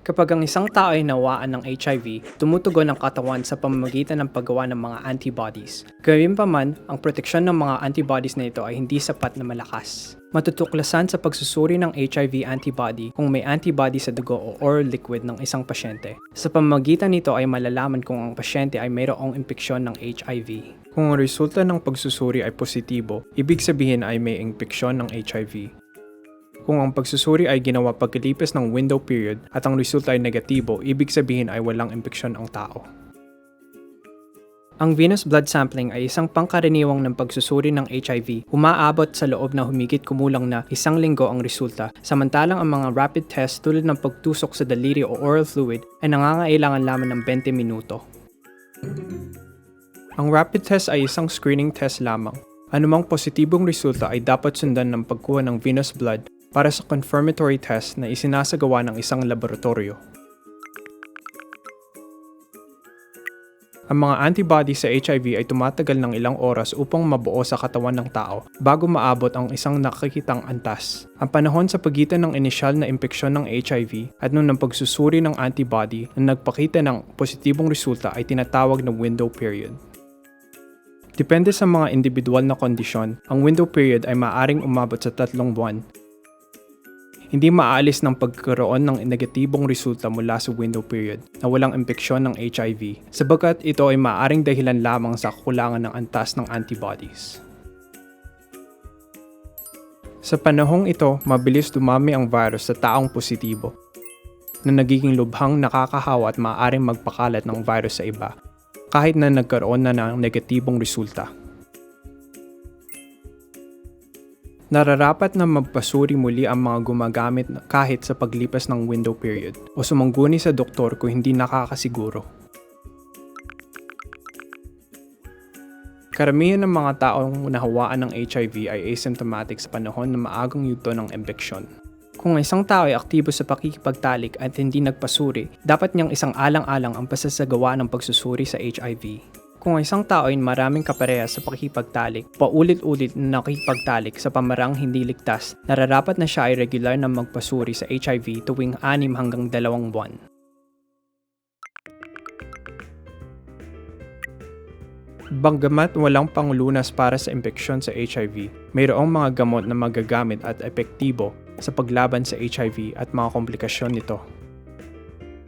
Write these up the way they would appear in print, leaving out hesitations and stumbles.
Kapag ang isang tao ay nawaan ng HIV, tumutugon ang katawan sa pamamagitan ng paggawa ng mga antibodies. Gayunpaman, ang proteksyon ng mga antibodies na ito ay hindi sapat na malakas. Matutuklasan sa pagsusuri ng HIV antibody kung may antibody sa dugo o oral liquid ng isang pasyente. Sa pamamagitan nito ay malalaman kung ang pasyente ay mayroong impeksyon ng HIV. Kung ang resulta ng pagsusuri ay positibo, ibig sabihin ay may impeksyon ng HIV. Kung ang pagsusuri ay ginawa pagkalipas ng window period at ang resulta ay negatibo, ibig sabihin ay walang impeksyon ang tao. Ang venous blood sampling ay isang pangkaraniwang ng pagsusuri ng HIV. Umaabot sa loob na humigit kumulang na 1 linggo ang resulta, samantalang ang mga rapid test tulad ng pagtusok sa daliri o oral fluid ay nangangailangan lamang ng 20 minuto. Ang rapid test ay isang screening test lamang. Anumang positibong resulta ay dapat sundan ng pagkuha ng venous blood para sa confirmatory test na isinasagawa ng isang laboratorio. Ang mga antibody sa HIV ay tumatagal ng ilang oras upang mabuo sa katawan ng tao bago maabot ang isang nakikitang antas. Ang panahon sa pagitan ng inisyal na impeksyon ng HIV at nung ng pagsusuri ng antibody na nagpakita ng positibong resulta ay tinatawag na window period. Depende sa mga individual na kondisyon, ang window period ay maaaring umabot sa 3 buwan. Hindi maaalis ng pagkaroon ng negatibong resulta mula sa window period na walang impeksyon ng HIV, sabagat ito ay maaaring dahilan lamang sa kakulangan ng antas ng antibodies. Sa panahong ito, mabilis dumami ang virus sa taong positibo, na nagiging lubhang nakakahawa at maaaring magpakalat ng virus sa iba, kahit na nagkaroon na ng negatibong resulta. Nararapat na magpasuri muli ang mga gumagamit kahit sa paglipas ng window period o sumangguni sa doktor kung hindi nakakasiguro. Karamihan ng mga taong nahawaan ng HIV ay asymptomatic sa panahon na maagang yugto ng impeksyon. Kung isang tao ay aktibo sa pakikipagtalik at hindi nagpasuri, dapat niyang isang alang-alang ang pasasagawa ng pagsusuri sa HIV. Kung isang tao ay maraming kaparehas sa pakikipagtalik, paulit-ulit na nakikipagtalik sa pamarang hindi ligtas, nararapat na siya ay regular na magpasuri sa HIV tuwing 6 hanggang 2 buwan. Bagamat walang panglunas para sa impeksyon sa HIV, mayroong mga gamot na magagamit at epektibo sa paglaban sa HIV at mga komplikasyon nito.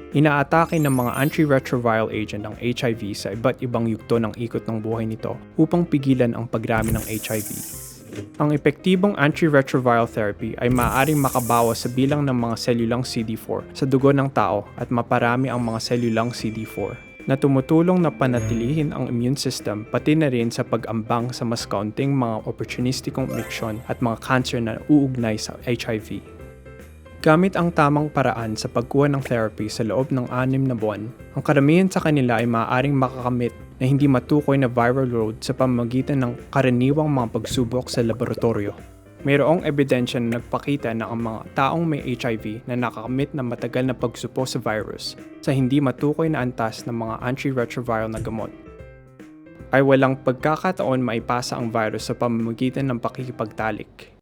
Inaatake ng mga antiretroviral agent ang HIV sa iba't ibang yugto ng ikot ng buhay nito upang pigilan ang pagdami ng HIV. Ang epektibong antiretroviral therapy ay maaaring makabawas sa bilang ng mga selulang CD4 sa dugo ng tao at maparami ang mga selulang CD4 na tumutulong na panatilihin ang immune system pati na rin sa pag-ambang sa mas kaunting mga opportunistikong infeksyon at mga cancer na uugnay sa HIV. Gamit ang tamang paraan sa pagkuha ng therapy sa loob ng 6 na buwan, ang karamihan sa kanila ay maaaring makakamit na hindi matukoy na viral load sa pamamagitan ng karaniwang mga pagsubok sa laboratorio. Mayroong ebidensya na nagpakita na ang mga taong may HIV na nakakamit na matagal na pagsupo sa virus sa hindi matukoy na antas ng mga antiretroviral na gamot ay walang pagkakataon maipasa ang virus sa pamamagitan ng pakikipagtalik.